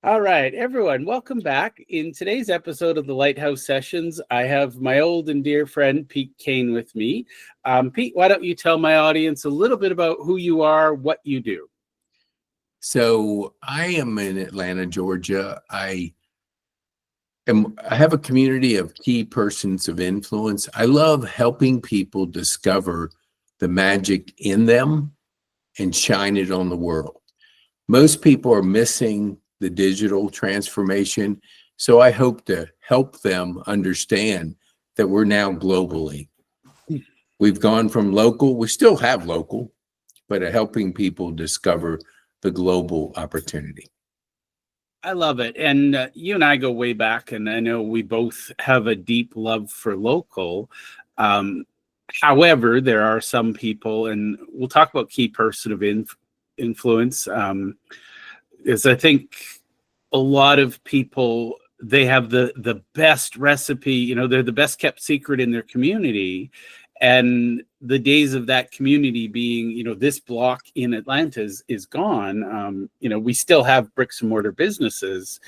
All right, everyone, welcome back. In today's episode of the Lighthouse Sessions, I have my old and dear friend, Pete Kane, with me. Pete, why don't you tell my audience a little bit about who you are, what you do? So I am in Atlanta, Georgia. I have a community of key persons of influence. I love helping people discover the magic in them and shine it on the world. Most people are missing the digital transformation, so I hope to help them understand that we're now globally. We've gone from local, we still have local, but helping people discover the global opportunity. I love it. And you and I go way back, and I know we both have a deep love for local. Um, However, there are some people, and we'll talk about key person of influence, is I think a lot of people, they have the best recipe, they're the best kept secret in their community. And the days of that community being, this block in Atlanta is gone. We still have bricks and mortar businesses,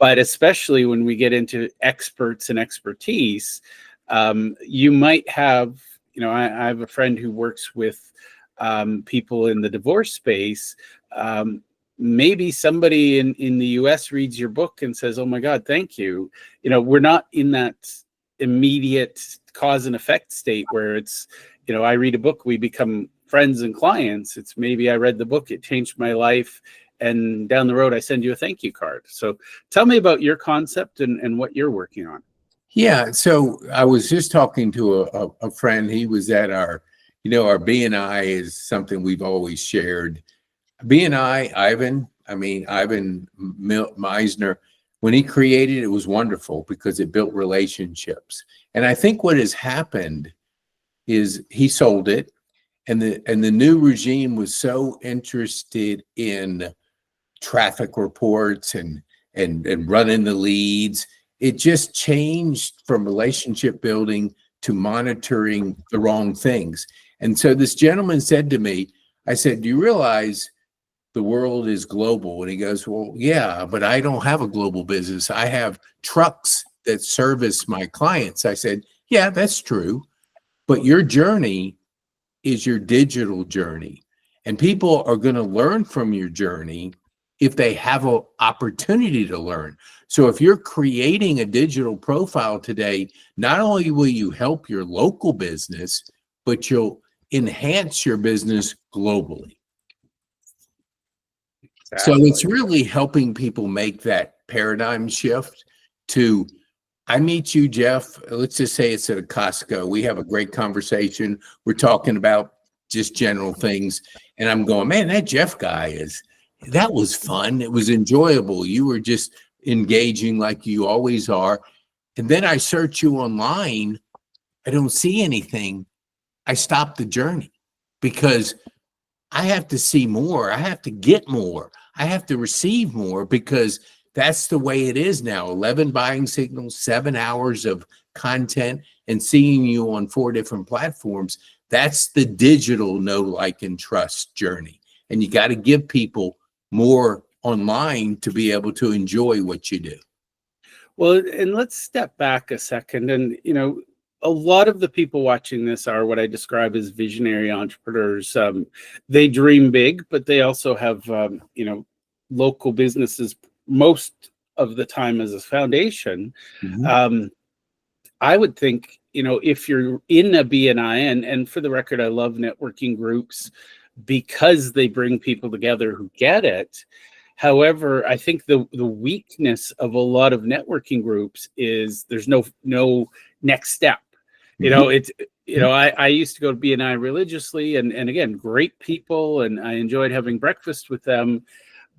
but especially when we get into experts and expertise, you might have, I have a friend who works with people in the divorce space. Maybe somebody in the US reads your book and says, oh my God, thank you. We're not in that immediate cause and effect state where it's, I read a book, we become friends and clients. It's maybe I read the book, it changed my life, and down the road I send you a thank you card. So tell me about your concept and what you're working on. Yeah, so I was just talking to a friend. He was at our BNI is something we've always shared. BNI, Ivan Meisner, when he created it was wonderful because it built relationships. And I think what has happened is he sold it, and the new regime was so interested in traffic reports and running the leads. It just changed from relationship building to monitoring the wrong things. And so this gentleman said to me, I said, do you realize the world is global? And he goes, well, yeah, but I don't have a global business. I have trucks that service my clients. I said, yeah, that's true. But your journey is your digital journey. And people are going to learn from your journey if they have an opportunity to learn. So if you're creating a digital profile today, not only will you help your local business, but you'll enhance your business globally. Exactly. So it's really helping people make that paradigm shift to, I meet you, Jeff, let's just say it's at a Costco. We have a great conversation. We're talking about just general things. And I'm going, man, that Jeff guy that was fun. It was enjoyable. You were just engaging like you always are. And then I search you online. I don't see anything. I stop the journey because I have to see more. I have to get more. I have to receive more because that's the way it is now. 11 buying signals, 7 hours of content, and seeing you on 4 different platforms. That's the digital know, like, and trust journey. And you got to give people more online to be able to enjoy what you do. Well, and let's step back a second. And, a lot of the people watching this are what I describe as visionary entrepreneurs. They dream big, but they also have, local businesses most of the time as a foundation. Mm-hmm. I would think, if you're in a BNI, and for the record, I love networking groups because they bring people together who get it. However, I think the weakness of a lot of networking groups is there's no next step. I used to go to BNI religiously, and again, great people, and I enjoyed having breakfast with them.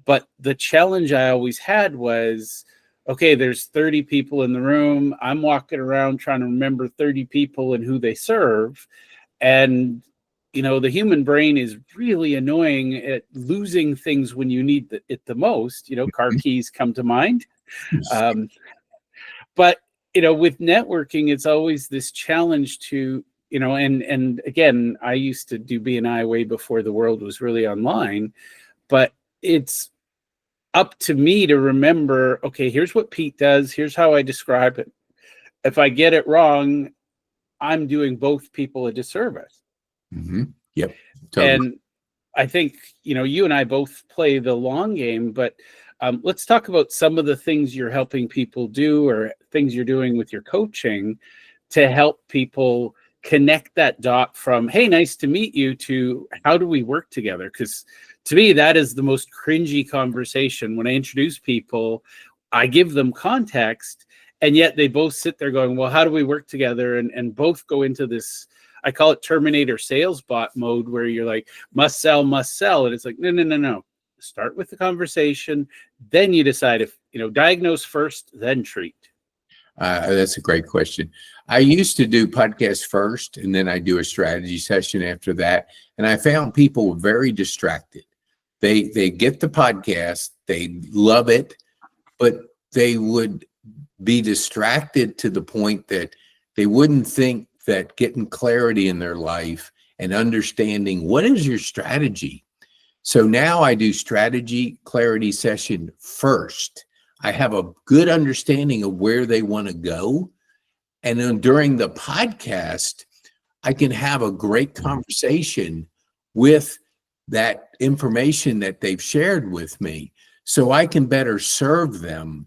But the challenge I always had was, okay, there's 30 people in the room. I'm walking around trying to remember 30 people and who they serve. And, the human brain is really annoying at losing things when you need it the most. Car keys come to mind. But, with networking, it's always this challenge to, and again, I used to do BNI way before the world was really online, but up to me to remember, okay, here's what Pete does. Here's how I describe it. If I get it wrong, I'm doing both people a disservice. Yep. Totally. And I think, you and I both play the long game, but let's talk about some of the things you're helping people do or things you're doing with your coaching to help people connect that dot from, hey, nice to meet you, to how do we work together? Because to me, that is the most cringy conversation. When I introduce people, I give them context, and yet they both sit there going, well, how do we work together? And both go into this, I call it Terminator sales bot mode, where you're like, must sell. And it's like, no. Start with the conversation. Then you decide if, diagnose first, then treat. That's a great question. I used to do podcasts first, and then I do a strategy session after that. And I found people were very distracted. They get the podcast, they love it, but they would be distracted to the point that they wouldn't think that getting clarity in their life and understanding what is your strategy. So now I do strategy clarity session first. I have a good understanding of where they want to go. And then during the podcast, I can have a great conversation with that information that they've shared with me, so I can better serve them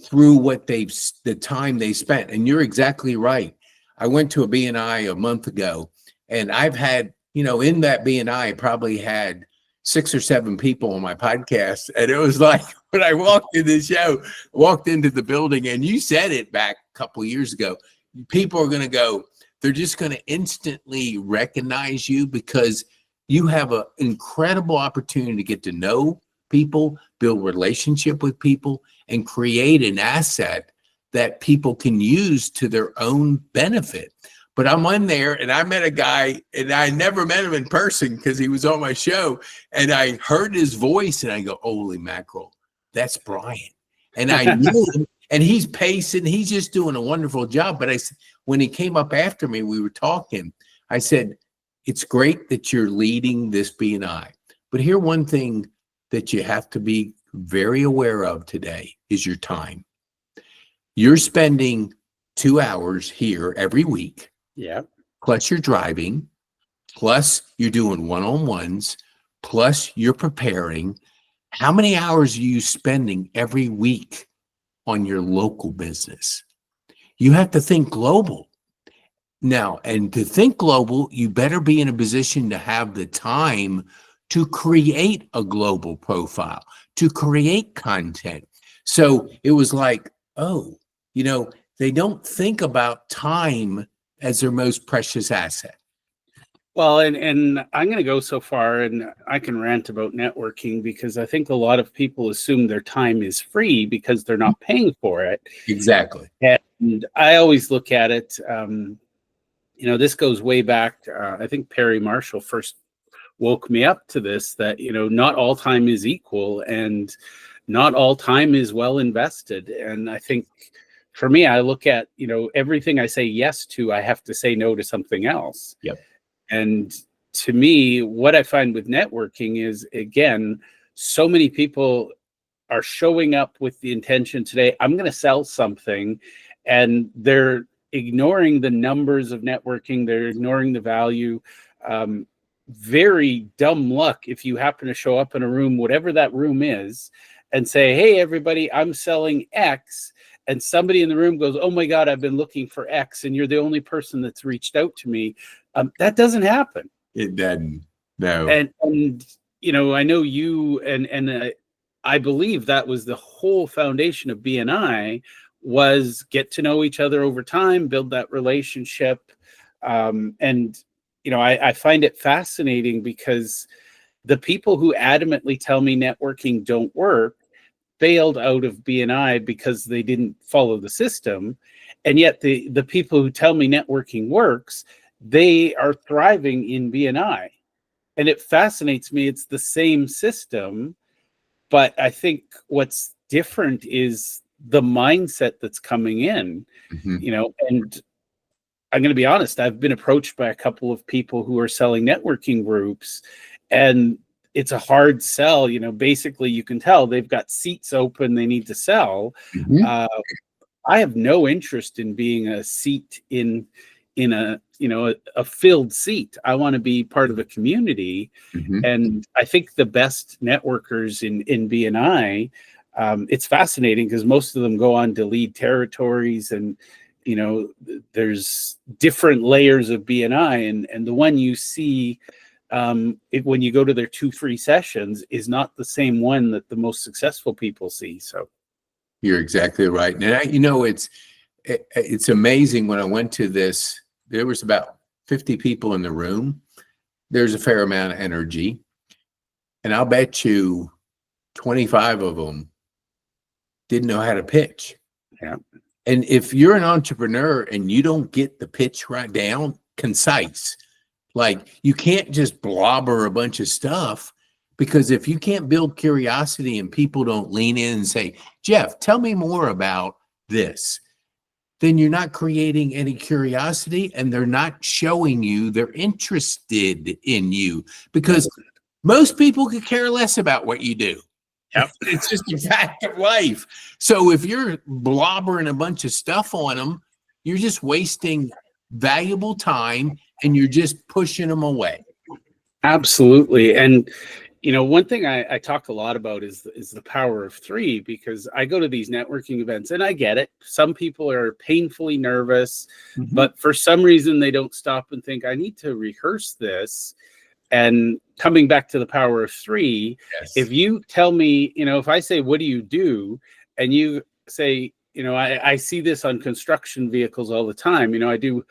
through the time they spent. And you're exactly right. I went to a BNI a month ago, and I've had, in that BNI, I probably had 6 or 7 people on my podcast. And it was like, when I walked into the building, and you said it back a couple of years ago, people are going to go, they're just going to instantly recognize you, because you have an incredible opportunity to get to know people, build relationship with people, and create an asset that people can use to their own benefit. But I'm on there, and I met a guy, and I never met him in person because he was on my show, and I heard his voice, and I go, holy mackerel, that's Brian. And I knew him, and he's pacing, he's just doing a wonderful job. But when he came up after me, we were talking, I said, it's great that you're leading this BNI, but here, one thing that you have to be very aware of today is your time. You're spending 2 hours here every week. Yeah. Plus you're driving, plus you're doing one-on-ones, plus you're preparing. How many hours are you spending every week on your local business? You have to think global. Now, and to think global, you better be in a position to have the time to create a global profile, to create content. So it was like, they don't think about time as their most precious asset. Well, and I'm going to go so far, and I can rant about networking, because I think a lot of people assume their time is free because they're not paying for it. Exactly. And I always look at it, this goes way back. I think Perry Marshall first woke me up to this, that, not all time is equal, and not all time is well invested. And I think for me, I look at, everything I say yes to, I have to say no to something else. Yep. And to me, what I find with networking is, again, so many people are showing up with the intention today, I'm going to sell something, and they're ignoring the numbers of networking. They're ignoring the value. Very dumb luck if you happen to show up in a room, whatever that room is, and say, hey, everybody, I'm selling X. And somebody in the room goes, oh my God, I've been looking for X, and you're the only person that's reached out to me. That doesn't happen. It doesn't. No. And I know you, and I believe that was the whole foundation of BNI, was get to know each other over time, build that relationship. I find it fascinating, because the people who adamantly tell me networking don't work failed out of BNI because they didn't follow the system. And yet the people who tell me networking works, they are thriving in BNI. And it fascinates me. It's the same system, but I think what's different is the mindset that's coming in, and I'm going to be honest, I've been approached by a couple of people who are selling networking groups, and it's a hard sell. Basically you can tell they've got seats open, they need to sell. I have no interest in being a seat in a filled seat. I want to be part of a community. And I think the best networkers in BNI, it's fascinating because most of them go on to lead territories, and there's different layers of BNI, and the one you see when you go to their 2 free sessions is not the same one that the most successful people see. So you're exactly right. And it's amazing. When I went to this, there was about 50 people in the room. There's a fair amount of energy, and I'll bet you 25 of them didn't know how to pitch. Yeah. And if you're an entrepreneur and you don't get the pitch right down, concise, like you can't just blobber a bunch of stuff, because if you can't build curiosity and people don't lean in and say, Jeff, tell me more about this, then you're not creating any curiosity, and they're not showing you they're interested in you, because most people could care less about what you do. Yep. It's just a fact of life. So if you're blobbering a bunch of stuff on them, you're just wasting valuable time, and you're just pushing them away. Absolutely. And one thing I talk a lot about is the power of 3, because I go to these networking events and I get it. Some people are painfully nervous, but for some reason they don't stop and think, I need to rehearse this. And coming back to the power of 3, Yes. If you tell me, if I say, what do you do? And you say, I see this on construction vehicles all the time. I do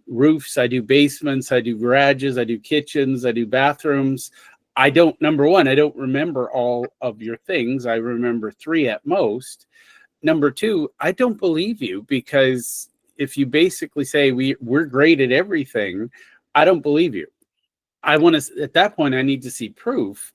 roofs, I do basements, I do garages, I do kitchens, I do bathrooms. Number one, I don't remember all of your things. I remember 3 at most. Number 2, I don't believe you, because if you basically say we're great at everything, I don't believe you. At that point, I need to see proof.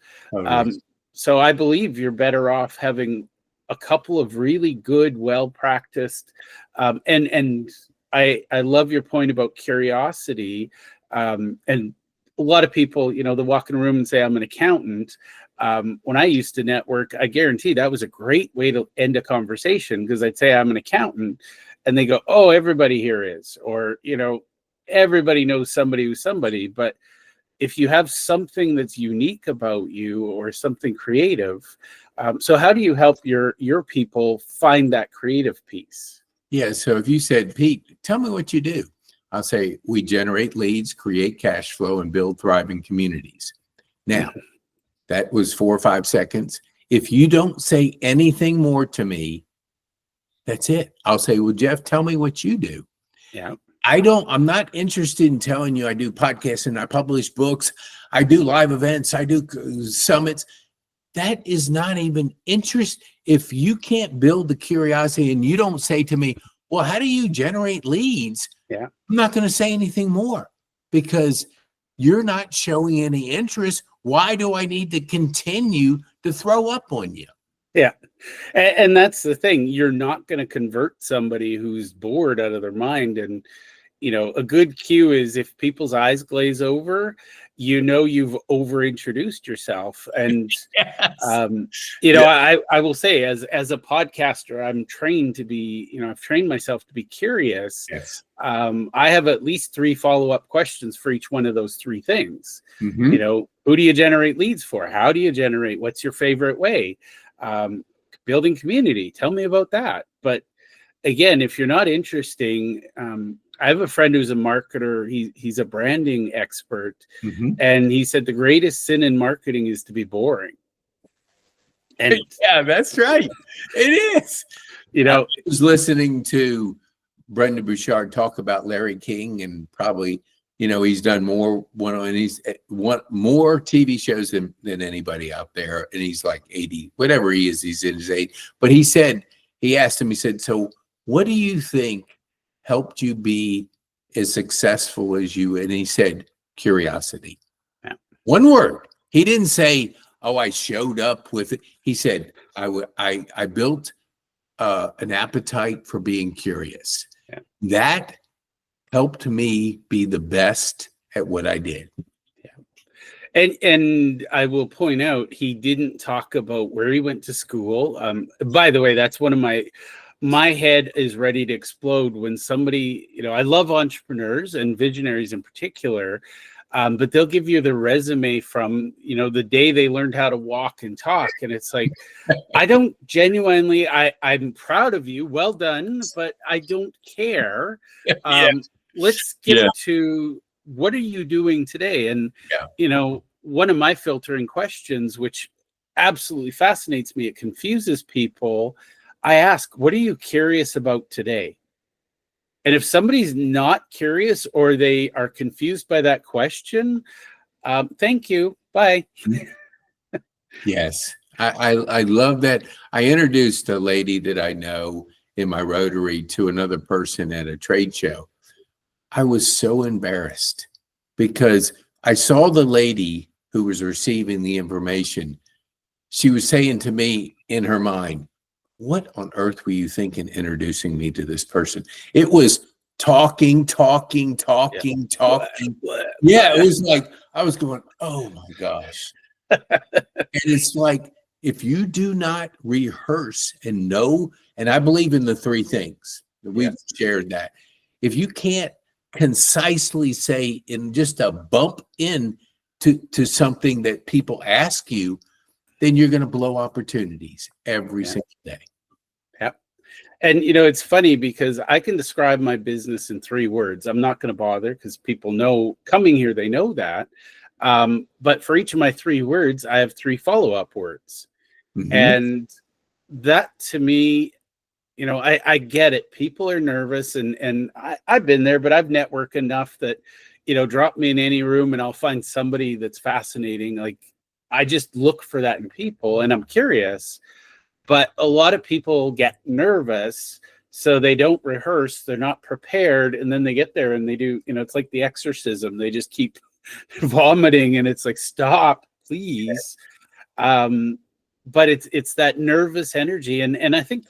So I believe you're better off having a couple of really good, well-practiced, and I love your point about curiosity. And a lot of people, they walk in a room and say, I'm an accountant. When I used to network, I guarantee that was a great way to end a conversation, because I'd say I'm an accountant, and they go, oh, everybody here is, or, everybody knows somebody who's somebody. But if you have something that's unique about you, or something creative, so how do you help your people find that creative piece? Yeah. So if you said, Pete, tell me what you do, I'll say, we generate leads, create cash flow, and build thriving communities. Now, that was 4 or 5 seconds. If you don't say anything more to me, that's it. I'll say, well, Jeff, tell me what you do. Yeah. I'm not interested in telling you I do podcasts and I publish books, I do live events, I do summits. That is not even interest. If you can't build the curiosity and you don't say to me, well, how do you generate leads? Yeah. I'm not going to say anything more, because you're not showing any interest. Why do I need to continue to throw up on you? Yeah. And that's the thing. You're not going to convert somebody who's bored out of their mind. And, a good cue is if people's eyes glaze over, you've over introduced yourself. And, Yes. I will say, as a podcaster, I'm trained to be, I've trained myself to be curious. Yes. I have at least 3 follow-up questions for each one of those 3 things. Mm-hmm. Who do you generate leads for? How do you generate? What's your favorite way? Building community. Tell me about that. But again, if you're not interesting, I have a friend who's a marketer. He's a branding expert. And he said the greatest sin in marketing is to be boring. And yeah, that's right. It is. I was listening to Brendan Bouchard talk about Larry King, and probably, he's done more more TV shows than anybody out there. And he's like 80, whatever he is, he's in his 80. But he asked him, so what do you think helped you be as successful as you? And he said, curiosity. Yeah. One word. He didn't say, oh, I showed up with it. He said, I built an appetite for being curious. Yeah. That helped me be the best at what I did. Yeah. And I will point out, he didn't talk about where he went to school. By the way, that's one of my head is ready to explode when somebody, I love entrepreneurs and visionaries in particular, but they'll give you the resume from, the day they learned how to walk and talk. And it's like, I don't genuinely, I'm proud of you. Well done. But I don't care. Yeah. Let's get to what are you doing today? And, one of my filtering questions, which absolutely fascinates me, it confuses people. I ask, what are you curious about today? And if somebody's not curious or they are confused by that question, thank you. Bye. Yes. I love that. I introduced a lady that I know in my Rotary to another person at a trade show. I was so embarrassed because I saw the lady who was receiving the information. She was saying to me in her mind, what on earth were you thinking introducing me to this person? It was talking. Yeah, it was like, I was going, oh my gosh. And it's like, if you do not rehearse and know, and I believe in the three things, we've shared that. If you can't concisely say in just a bump in to something that people ask you, then you're going to blow opportunities every single day. Yep. And, it's funny because I can describe my business in 3 words. I'm not going to bother because people know coming here, they know that. But for each of my 3 words, I have 3 follow-up words. Mm-hmm. And that to me, I get it. People are nervous and I've been there, but I've networked enough that, drop me in any room and I'll find somebody that's fascinating. Like I just look for that in people and I'm curious, but a lot of people get nervous. So they don't rehearse, they're not prepared. And then they get there and they do, it's like the exorcism. They just keep vomiting and it's like, stop, please. But it's that nervous energy. And I think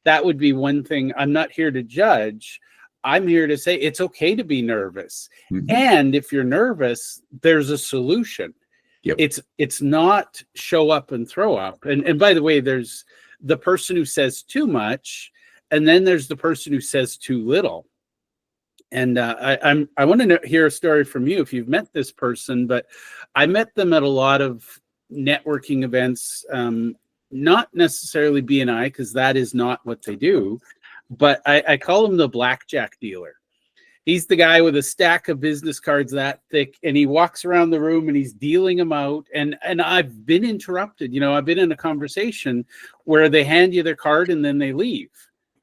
that would be one thing. I'm not here to judge. I'm here to say it's okay to be nervous. Mm-hmm. And if you're nervous, there's a solution. Yep. It's not show up and throw up. And by the way, there's the person who says too much, and then there's the person who says too little. And I want to hear a story from you if you've met this person, but I met them at a lot of networking events, not necessarily BNI, because that is not what they do, but I call him the blackjack dealer. He's the guy with a stack of business cards that thick, and he walks around the room and he's dealing them out. And I've been interrupted. I've been in a conversation where they hand you their card and then they leave.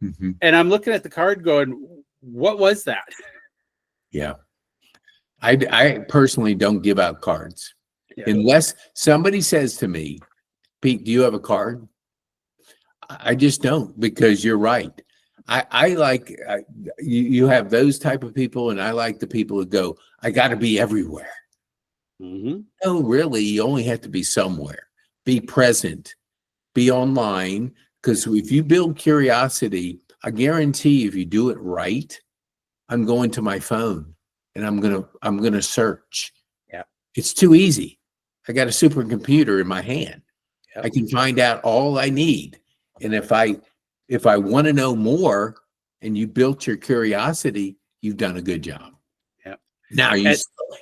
Mm-hmm. And I'm looking at the card going, what was that? Yeah. I personally don't give out cards unless somebody says to me, Pete, do you have a card? I just don't, because you're right. I like, you have those type of people, and I like the people who go, I got to be everywhere. Mm-hmm. No, really, you only have to be somewhere. Be present, be online, because if you build curiosity, I guarantee if you do it right, I'm going to my phone and I'm gonna search. Yeah, it's too easy. I got a supercomputer in my hand. Yep. I can find out all I need, and if I want to know more, and you built your curiosity, you've done a good job. Yeah. Now you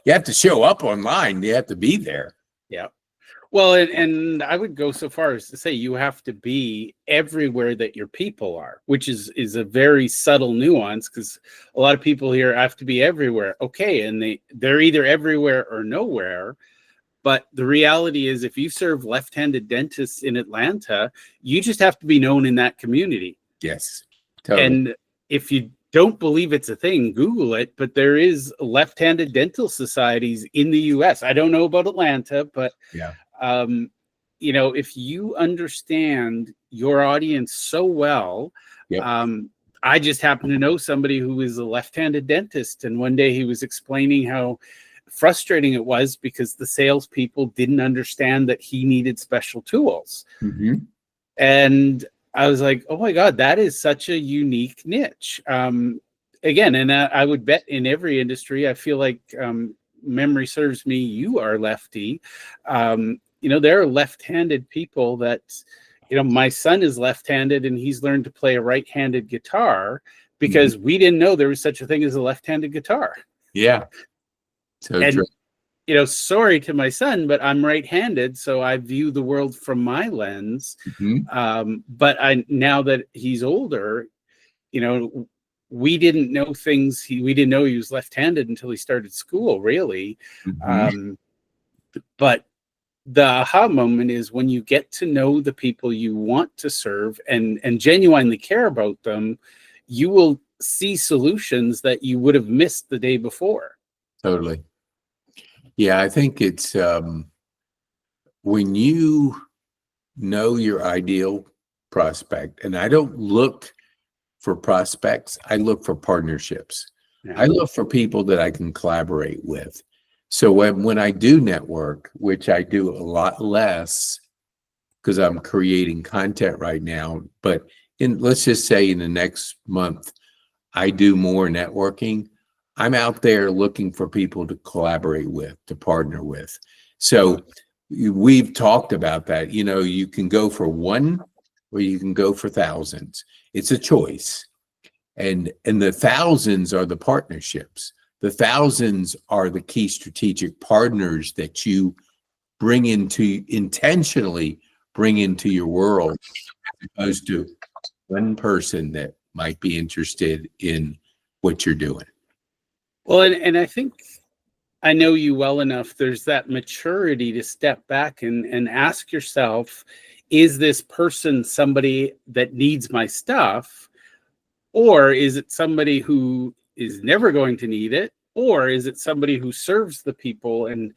have to show up online. You have to be there. Yeah. Well, and I would go so far as to say you have to be everywhere that your people are, which is a very subtle nuance, because a lot of people here have to be everywhere. Okay, and they're either everywhere or nowhere. But the reality is, if you serve left-handed dentists in Atlanta, you just have to be known in that community. Yes, totally. And if you don't believe it's a thing, Google it. But there is left-handed dental societies in the U.S. I don't know about Atlanta, but yeah. If you understand your audience so well, yep. I just happen to know somebody who is a left-handed dentist, and one day he was explaining how frustrating it was because the salespeople didn't understand that he needed special tools. Mm-hmm. And I was like, oh my God, that is such a unique niche. Again, and I would bet in every industry, I feel like memory serves me, you are lefty. There are left-handed people that, my son is left-handed and he's learned to play a right-handed guitar because we didn't know there was such a thing as a left-handed guitar. Yeah. So And, true. Sorry to my son, but I'm right-handed, so I view the world from my lens. But now that he's older, we didn't know things. We didn't know he was left-handed until he started school, really. But the aha moment is when you get to know the people you want to serve and genuinely care about them, you will see solutions that you would have missed the day before. Totally. Yeah, I think it's when you know your ideal prospect, and I don't look for prospects, I look for partnerships. Yeah. I look for people that I can collaborate with. So when I do network, which I do a lot less because I'm creating content right now, but let's just say in the next month, I do more networking. I'm out there looking for people to collaborate with, to partner with. So we've talked about that. You can go for one or you can go for thousands. It's a choice. And the thousands are the partnerships. The thousands are the key strategic partners that you intentionally bring into your world, as opposed to one person that might be interested in what you're doing. Well, and I think I know you well enough. There's that maturity to step back and ask yourself, is this person somebody that needs my stuff? Or is it somebody who is never going to need it? Or is it somebody who serves the people? And,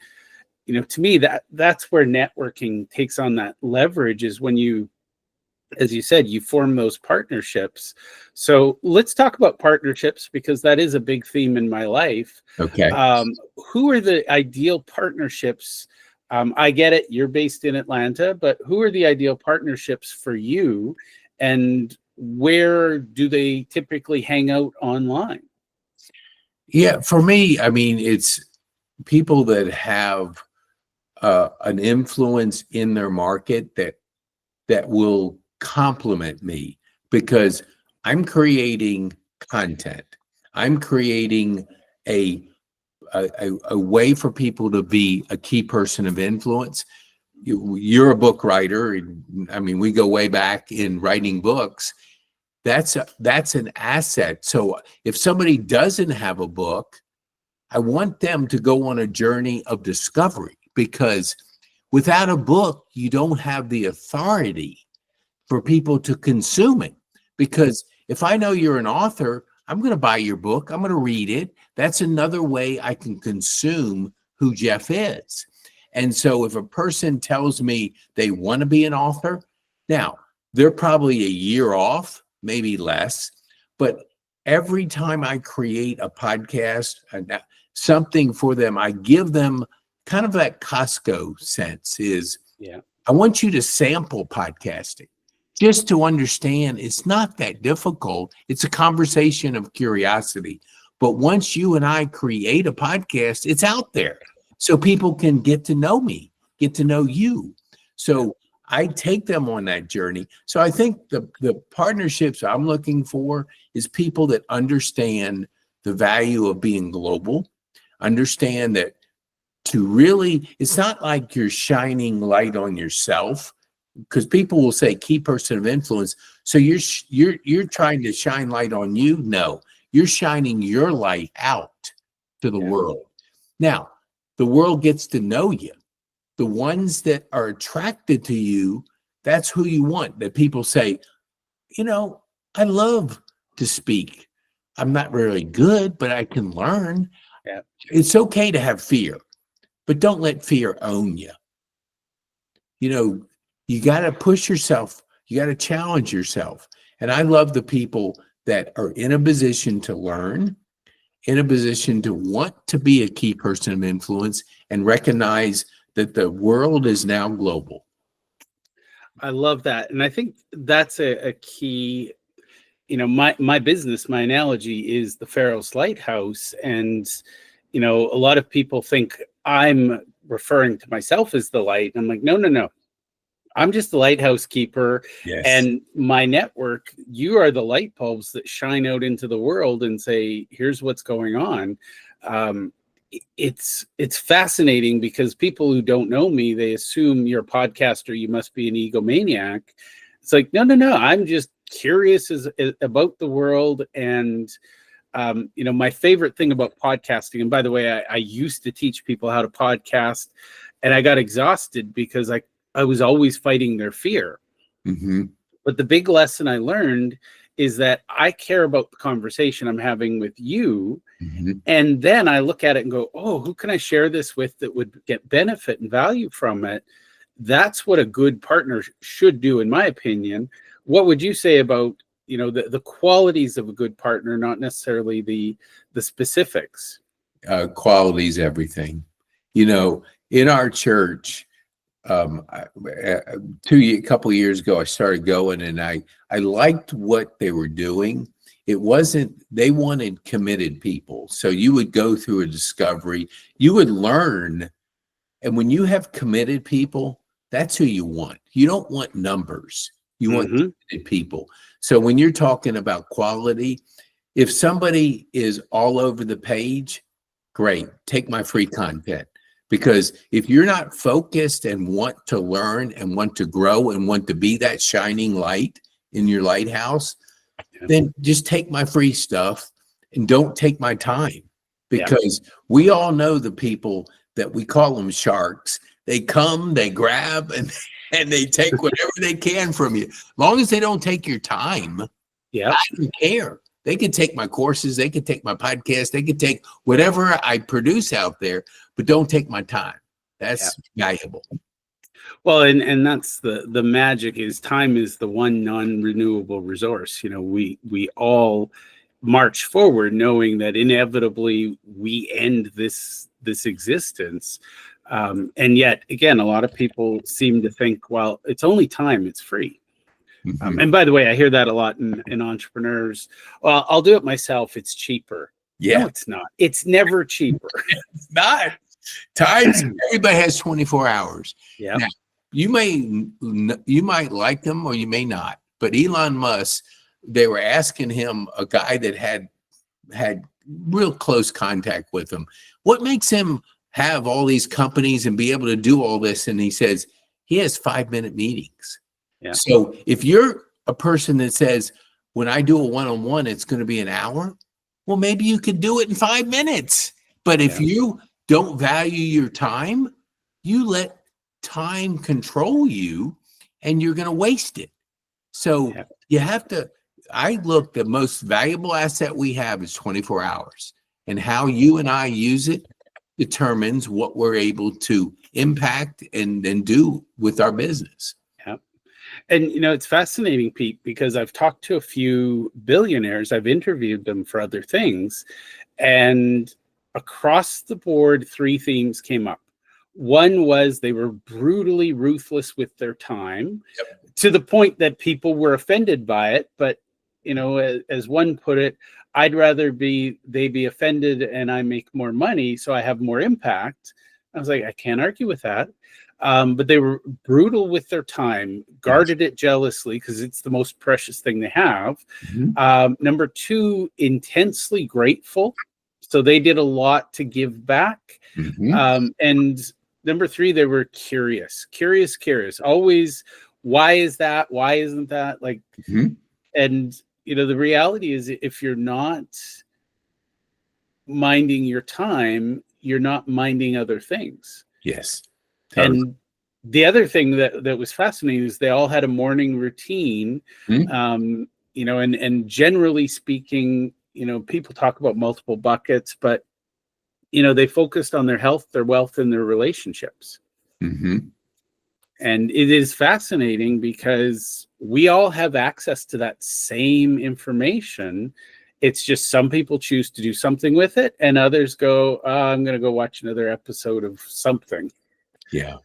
to me, that's where networking takes on that leverage, is when you, as you said, you form those partnerships. So let's talk about partnerships, because that is a big theme in my life. Okay. Who are the ideal partnerships? I get it, you're based in Atlanta, but who are the ideal partnerships for you? And where do they typically hang out online? Yeah, for me, I mean, it's people that have an influence in their market that will complement me, because I'm creating content. I'm creating a way for people to be a key person of influence. You're a book writer. I mean, we go way back in writing books. That's an asset. So if somebody doesn't have a book, I want them to go on a journey of discovery, because without a book, you don't have the authority for people to consume it. Because if I know you're an author, I'm going to buy your book. I'm going to read it. That's another way I can consume who Jeff is. And so if a person tells me they want to be an author, now they're probably a year off, maybe less, but every time I create a podcast, something for them, I give them kind of that Costco sense is, I want you to sample podcasting just to understand it's not that difficult. It's a conversation of curiosity. But once you and I create a podcast, it's out there. So people can get to know me, get to know you. So I take them on that journey. So I think the partnerships I'm looking for is people that understand the value of being global, understand that it's not like you're shining light on yourself, because people will say key person of influence. So you're trying to shine light on you. No, you're shining your light out to the world. Now, the world gets to know you. The ones that are attracted to you, that's who you want. That people say, I love to speak. I'm not really good, but I can learn. Yeah. It's okay to have fear, but don't let fear own you. You got to push yourself. You got to challenge yourself. And I love the people that are in a position to learn, in a position to want to be a key person of influence, and recognize that the world is now global. I love that. And I think that's a key, my business, my analogy is the Pharos Lighthouse. And, a lot of people think I'm referring to myself as the light. I'm like, no. I'm just the lighthouse keeper. Yes. And my network, you are the light bulbs that shine out into the world and say, here's what's going on. It's fascinating because people who don't know me, they assume you're a podcaster, you must be an egomaniac. It's like, no. I'm just curious about the world. And my favorite thing about podcasting, and by the way, I used to teach people how to podcast, and I got exhausted because I was always fighting their fear. Mm-hmm. But the big lesson I learned is that I care about the conversation I'm having with you. Mm-hmm. And then I look at it and go, oh, who can I share this with that would get benefit and value from it? That's what a good partner should do, in my opinion. What would you say about, the qualities of a good partner, not necessarily the specifics? Quality is everything. In our church, a couple of years ago, I started going, and I liked what they were doing. They wanted committed people. So you would go through a discovery, you would learn. And when you have committed people, that's who you want. You don't want numbers. You want committed people. So when you're talking about quality, if somebody is all over the page, great, take my free content. Because if you're not focused and want to learn and want to grow and want to be that shining light in your lighthouse, then just take my free stuff and don't take my time. Because we all know the people that we call them sharks. They come, they grab, and they take whatever they can from you. As long as they don't take your time, I don't care. They can take my courses, they can take my podcast, they can take whatever I produce out there, but don't take my time. That's valuable. Well, and that's the magic is time is the one non-renewable resource. We all march forward knowing that inevitably we end this existence. And yet, again, a lot of people seem to think, well, it's only time, it's free. Mm-hmm. And by the way, I hear that a lot in entrepreneurs. Well, I'll do it myself. It's cheaper. Yeah. No, it's not. It's never cheaper. It's not. Times, everybody has 24 hours. Yeah. Now, you might like them or you may not. But Elon Musk, they were asking him, a guy that had real close contact with him, what makes him have all these companies and be able to do all this? And he says he has 5-minute meetings. Yeah. So if you're a person that says, when I do a one-on-one, it's going to be an hour, well, maybe you could do it in 5 minutes. But if you don't value your time, you let time control you and you're going to waste it. So you have to, the most valuable asset we have is 24 hours. And how you and I use it determines what we're able to impact and do with our business. And, it's fascinating, Pete, because I've talked to a few billionaires. I've interviewed them for other things. And across the board, 3 themes came up. One was they were brutally ruthless with their time to the point that people were offended by it. But, as one put it, I'd rather they be offended and I make more money so I have more impact. I was like, I can't argue with that. But they were brutal with their time, guarded it jealously because it's the most precious thing they have. Mm-hmm. Number 2, intensely grateful. So they did a lot to give back. Mm-hmm. And number 3, they were curious. Always, why is that? Why isn't that? And, the reality is if you're not minding your time, you're not minding other things. Yes. And the other thing that was fascinating is they all had a morning routine, and generally speaking, people talk about multiple buckets, but, they focused on their health, their wealth, and their relationships. Mm-hmm. And it is fascinating because we all have access to that same information. It's just some people choose to do something with it and others go, I'm going to go watch another episode of something. Yeah.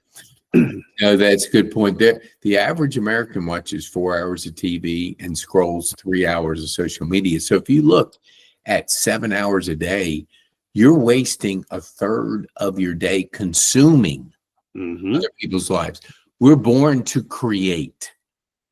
No, that's a good point. The average American watches 4 hours of TV and scrolls 3 hours of social media. So if you look at 7 hours a day, you're wasting a third of your day consuming other people's lives. We're born to create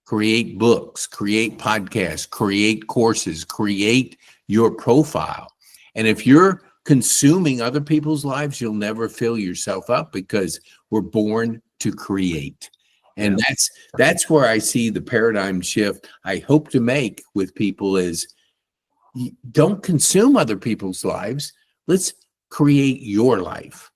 books, create podcasts, create courses, create your profile. And if you're consuming other people's lives, you'll never fill yourself up, because we're born to create. And that's where I see the paradigm shift I hope to make with people is, don't consume other people's lives. Let's create your life.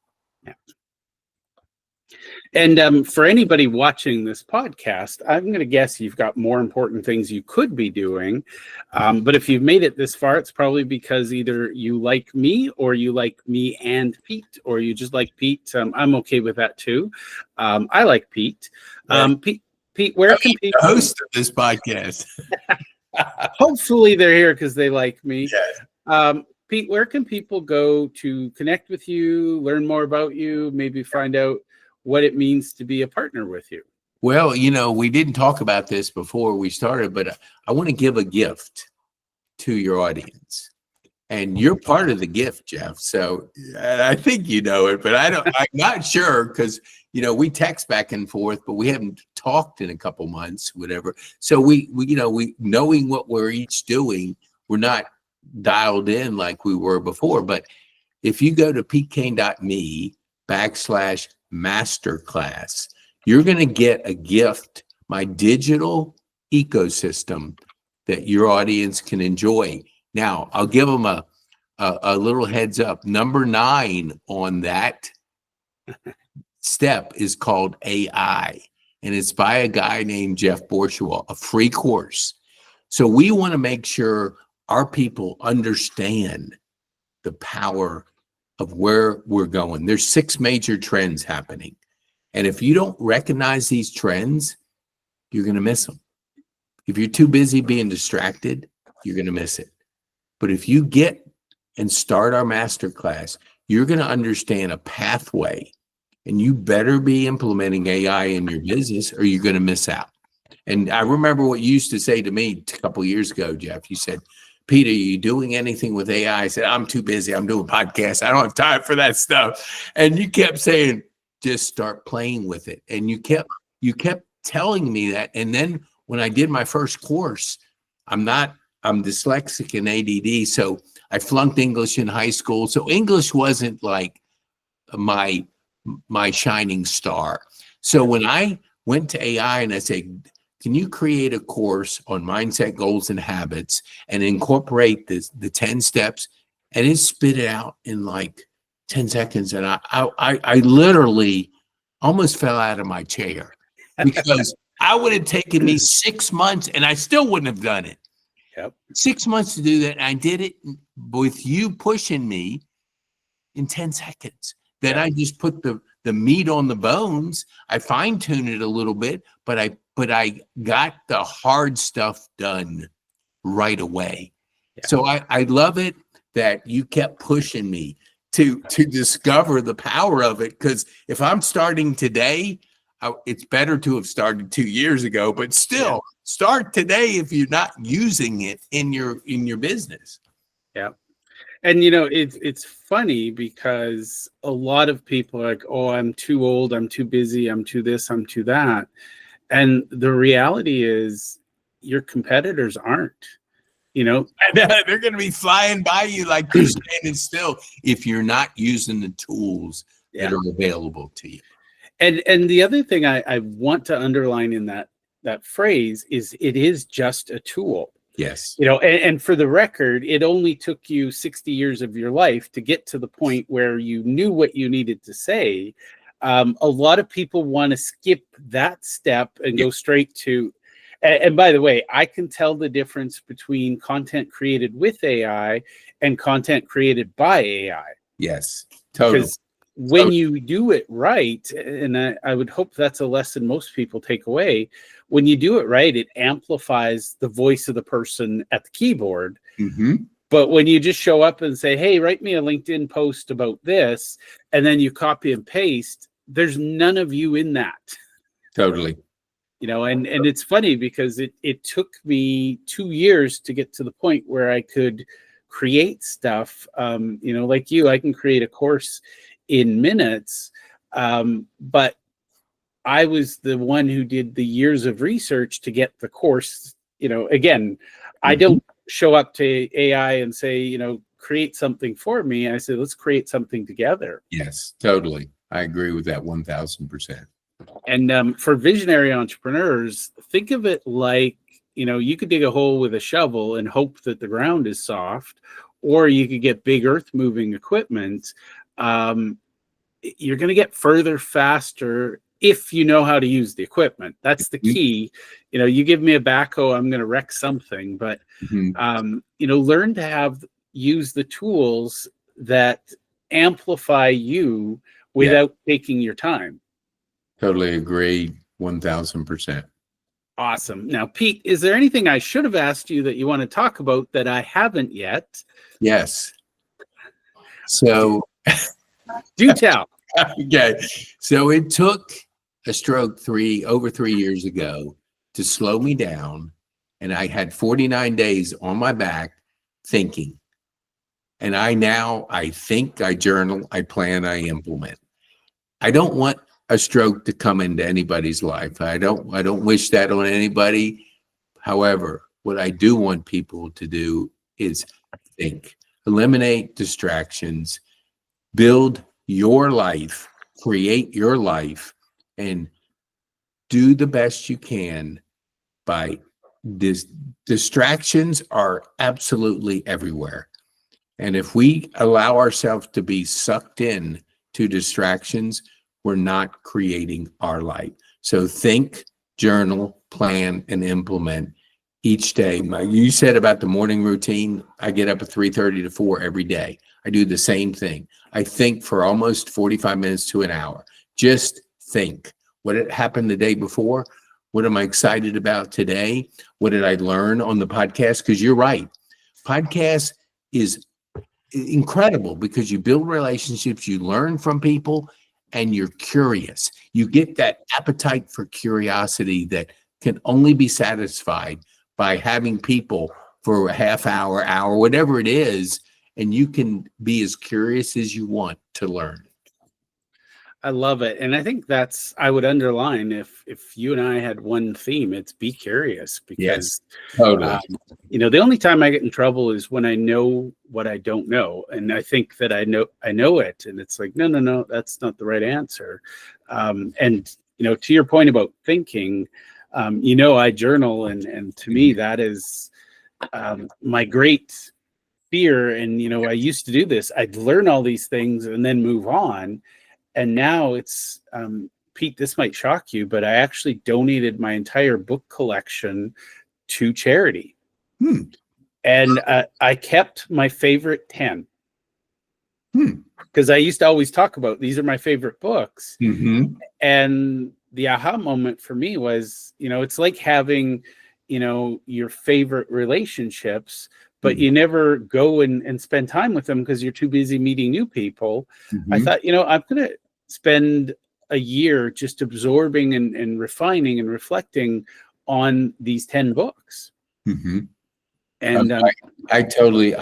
And for anybody watching this podcast, I'm going to guess you've got more important things you could be doing. But if you've made it this far, it's probably because either you like me, or you like me and Pete, or you just like Pete. I'm okay with that too. I like Pete. Pete, where can people... the host of this podcast? Hopefully they're here because they like me. Yes. Pete, where can people go to connect with you, learn more about you, maybe find out what it means to be a partner with you? Well, we didn't talk about this before we started, but I want to give a gift to your audience. And you're part of the gift, Jeff. So I think you know it, but I'm not sure, because, we text back and forth, but we haven't talked in a couple months, whatever. So we knowing what we're each doing, we're not dialed in like we were before. But if you go to petekane.me/masterclass, you're going to get a gift, my digital ecosystem that your audience can enjoy. Now, I'll give them a little heads up. Number 9 on that step is called AI, and it's by a guy named Jeff Borschowa, a free course. So we want to make sure our people understand the power of where we're going. There's 6 major trends happening. And if you don't recognize these trends, you're going to miss them. If you're too busy being distracted, you're going to miss it. But if you get and start our masterclass, you're going to understand a pathway, and you better be implementing AI in your business or you're going to miss out. And I remember what you used to say to me a couple of years ago, Jeff. You said, "Pete, are you doing anything with AI?" I said, "I'm too busy. I'm doing podcasts. I don't have time for that stuff." And you kept saying, "Just start playing with it." And you kept telling me that. And then when I did my first course, I'm dyslexic and ADD. So I flunked English in high school. So English wasn't like my shining star. So when I went to AI and I said, "Can you create a course on mindset, goals, and habits and incorporate the 10 steps?" And it spit it out in like 10 seconds. And I literally almost fell out of my chair, because I would have taken me 6 months and I still wouldn't have done it. Yep. 6 months to do that. And I did it with you pushing me in 10 seconds. Then I just put the meat on the bones. I fine-tuned it a little bit, but I got the hard stuff done right away. Yeah. So I love it that you kept pushing me to discover the power of it. Because if I'm starting today, it's better to have started 2 years ago, but still start today if you're not using it in your business. Yeah. And it's funny because a lot of people are like, "Oh, I'm too old, I'm too busy, I'm too this, I'm too that." And the reality is your competitors aren't. They're going to be flying by you like you're standing still if you're not using the tools that are available to you. And the other thing I want to underline in that phrase is, it is just a tool. Yes. And for the record, it only took you 60 years of your life to get to the point where you knew what you needed to say. A lot of people want to skip that step and go straight to, and by the way, I can tell the difference between content created with AI and content created by AI. Yes, totally. Because when you do it right, and I would hope that's a lesson most people take away, when you do it right, it amplifies the voice of the person at the keyboard. Mm-hmm. But when you just show up and say, "Hey, write me a LinkedIn post about this," and then you copy and paste, there's none of you in that. Totally. And it's funny because it took me 2 years to get to the point where I could create stuff. Like you, I can create a course in minutes, but I was the one who did the years of research to get the course. Again, I don't show up to AI and say, create something for me. I say, let's create something together. Yes, totally. I agree with that 1000%. And for visionary entrepreneurs, think of it like, you could dig a hole with a shovel and hope that the ground is soft, or you could get big earth moving equipment. You're going to get further faster if you know how to use the equipment. That's the key. You give me a backhoe, I'm going to wreck something, but learn to use the tools that amplify you without taking your time. Totally agree. 1000%. Awesome. Now, Pete, is there anything I should have asked you that you want to talk about that I haven't yet? Yes. So do tell. Okay. So it took a stroke over 3 years ago to slow me down. And I had 49 days on my back thinking. And I think, I journal, I plan, I implement. I don't want a stroke to come into anybody's life. I don't wish that on anybody. However, what I do want people to do is think, eliminate distractions, build your life, create your life, and do the best you can by this. Distractions are absolutely everywhere. And if we allow ourselves to be sucked in to distractions, we're not creating our life. So think, journal, plan, and implement each day. You said about the morning routine. I get up at 3:30 to 4 every day. I do the same thing. I think for almost 45 minutes to an hour. Just think. What had happened the day before? What am I excited about today? What did I learn on the podcast? Because you're right. Podcast is incredible because you build relationships, you learn from people, and you're curious. You get that appetite for curiosity that can only be satisfied by having people for a half hour, whatever it is, and you can be as curious as you want to learn. I love it. And I think I would underline, if you and I had one theme, it's be curious, because totally. The only time I get in trouble is when I know what I don't know. And I think that I know it. And it's like, no, that's not the right answer. And to your point about thinking, I journal, and to me, that is my great fear. And, I used to do this. I'd learn all these things and then move on. And now it's, Pete, this might shock you, but I actually donated my entire book collection to charity. And I kept my favorite 10. Because I used to always talk about, these are my favorite books. And the aha moment for me was, it's like having, your favorite relationships, but you never go and spend time with them because you're too busy meeting new people. I thought, I'm going to spend a year just absorbing and refining and reflecting on these 10 books. And I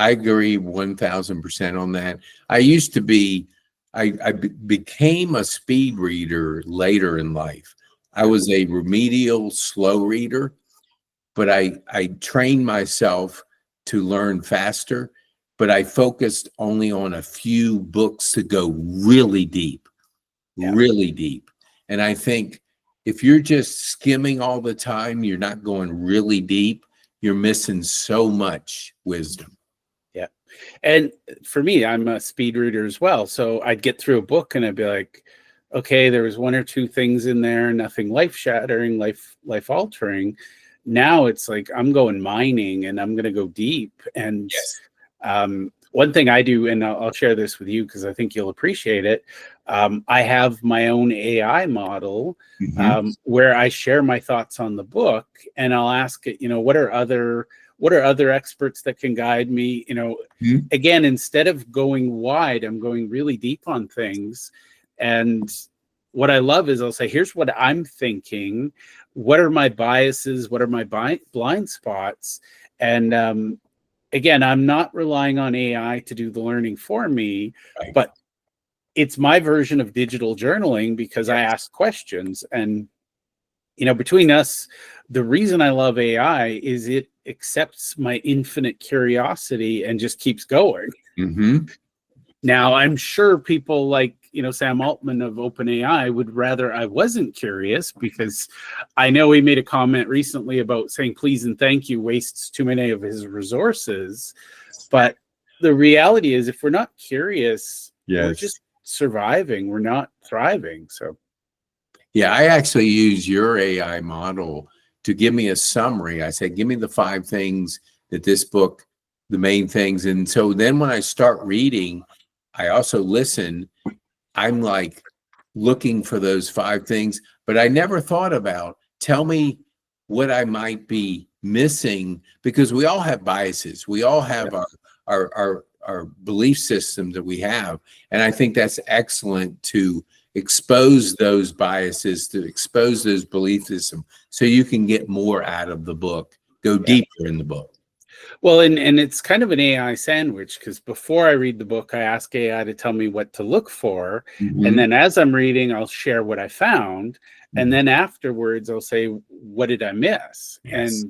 agree 1000% on that. I became a speed reader later in life. I was a remedial slow reader, but I trained myself to learn faster, but I focused only on a few books to go really deep. And I think if you're just skimming all the time, you're not going really deep, you're missing so much wisdom. Yeah. And for me, I'm a speed reader as well. So I'd get through a book and I'd be like, okay, there was one or two things in there, nothing life-shattering, life-altering. Now it's like I'm going mining and I'm going to go deep. And one thing I do, and I'll share this with you because I think you'll appreciate it. I have my own AI model where I share my thoughts on the book, and I'll ask it, what are other experts that can guide me? Again, instead of going wide, I'm going really deep on things. And what I love is I'll say, here's what I'm thinking. What are my biases? What are my blind spots? And again, I'm not relying on AI to do the learning for me, Right. but it's my version of digital journaling because I Yes. ask questions. And, between us, the reason I love AI is it accepts my infinite curiosity and just keeps going. Mm-hmm. Now, I'm sure people like, Sam Altman of OpenAI would rather I wasn't curious, because I know he made a comment recently about saying please and thank you wastes too many of his resources. But the reality is, if we're not curious, we're Yes. just surviving. We're not thriving. So, Yeah, I actually use your AI model to give me a summary. I say, give me the 5 things that this book, the main things. And so then when I start reading, I also listen. I'm like looking for those 5 things, but I never thought about, tell me what I might be missing, because we all have biases. We all have our belief systems that we have. And I think that's excellent to expose those biases, to expose those belief systems, so you can get more out of the book, go deeper in the book. well, and it's kind of an AI sandwich, because before I read the book, I ask AI to tell me what to look for. And then as I'm reading, I'll share what I found. And then afterwards, I'll say, what did I miss? Yes.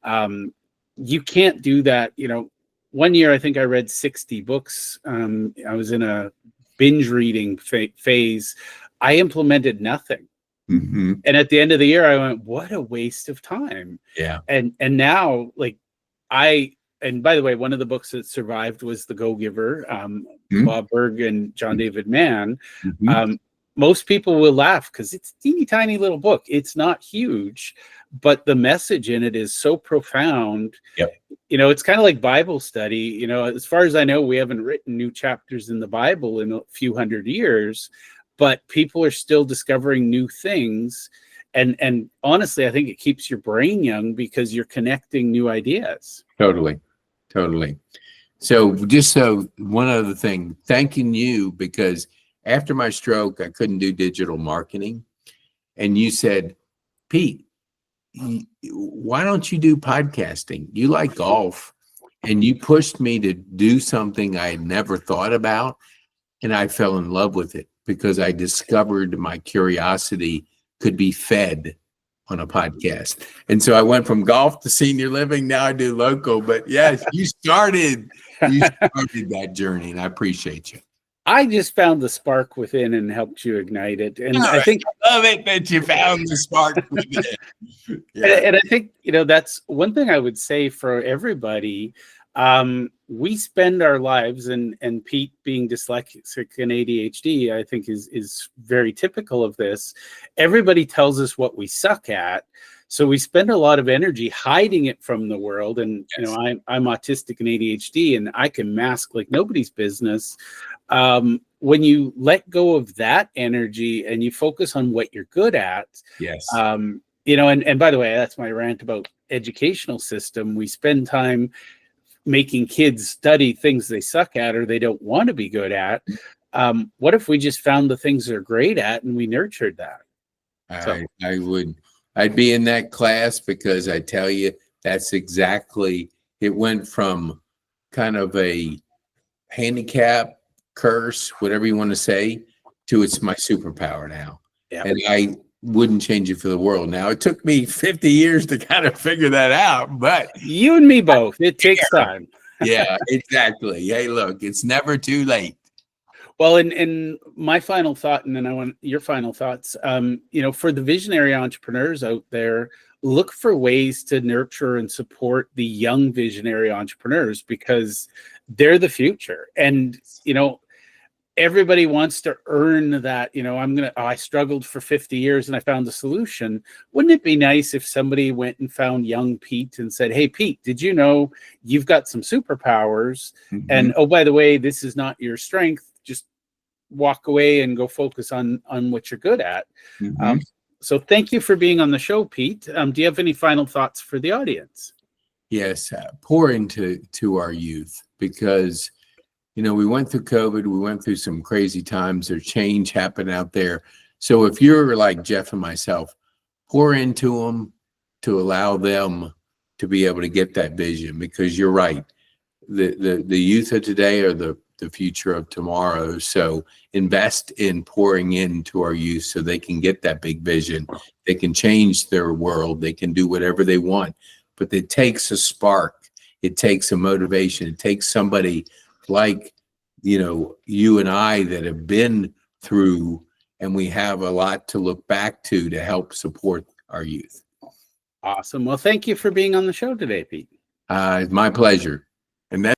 And you can't do that. One year, I think I read 60 books. I was in a binge reading phase. I implemented nothing. Mm-hmm. And at the end of the year, I went, what a waste of time. Yeah. And now, like, and by the way, one of the books that survived was The Go-Giver, Bob Berg and John David Mann. Most people will laugh because it's a teeny tiny little book. It's not huge, but the message in it is so profound. Yep. It's kind of like Bible study. As far as I know, we haven't written new chapters in the Bible in a few hundred years, but people are still discovering new things. And honestly, I think it keeps your brain young because you're connecting new ideas. Totally. So one other thing, thanking you, because after my stroke, I couldn't do digital marketing. And you said, Pete, why don't you do podcasting? You like golf. And you pushed me to do something I had never thought about. And I fell in love with it because I discovered my curiosity could be fed on a podcast. And so I went from golf to senior living. Now I do local. But yes, you started that journey, and I appreciate you. I just found the spark within and helped you ignite it. And I think I love it that you found the spark within. Yeah. And I think, that's one thing I would say for everybody. We spend our lives, and Pete being dyslexic and ADHD, I think is very typical of this. Everybody tells us what we suck at. So we spend a lot of energy hiding it from the world. And, Yes. I'm autistic and ADHD, and I can mask like nobody's business. When you let go of that energy and you focus on what you're good at, Yes. and by the way, that's my rant about educational system. We spend time making kids study things they suck at or they don't want to be good at. What if we just found the things they're great at and we nurtured that? I'd be in that class, because I tell you, that's exactly, it went from kind of a handicap, curse, whatever you want to say, to it's my superpower now. Yeah. And I wouldn't change it for the world. Now, it took me 50 years to kind of figure that out, but you and me both. It takes time. Yeah, exactly. Hey, look, it's never too late. Well, and my final thought, and then I want your final thoughts. For the visionary entrepreneurs out there, look for ways to nurture and support the young visionary entrepreneurs, because they're the future. And, everybody wants to earn that, I struggled for 50 years and I found a solution. Wouldn't it be nice if somebody went and found young Pete and said, hey, Pete, did you know you've got some superpowers? Mm-hmm. And, oh, by the way, this is not your strength. Just walk away and go focus on what you're good at. Mm-hmm. So thank you for being on the show, Pete. Do you have any final thoughts for the audience? Yes, pour into our youth, because we went through COVID, we went through some crazy times. There's change happening out there. So if you're like Jeff and myself, pour into them to allow them to be able to get that vision, because you're right. the youth of today are the future of tomorrow. So invest in pouring into our youth so they can get that big vision. They can change their world. They can do whatever they want. But it takes a spark. It takes a motivation. It takes somebody like, you and I that have been through, and we have a lot to look back to help support our youth. Awesome. Well, thank you for being on the show today, Pete. It's my pleasure. And that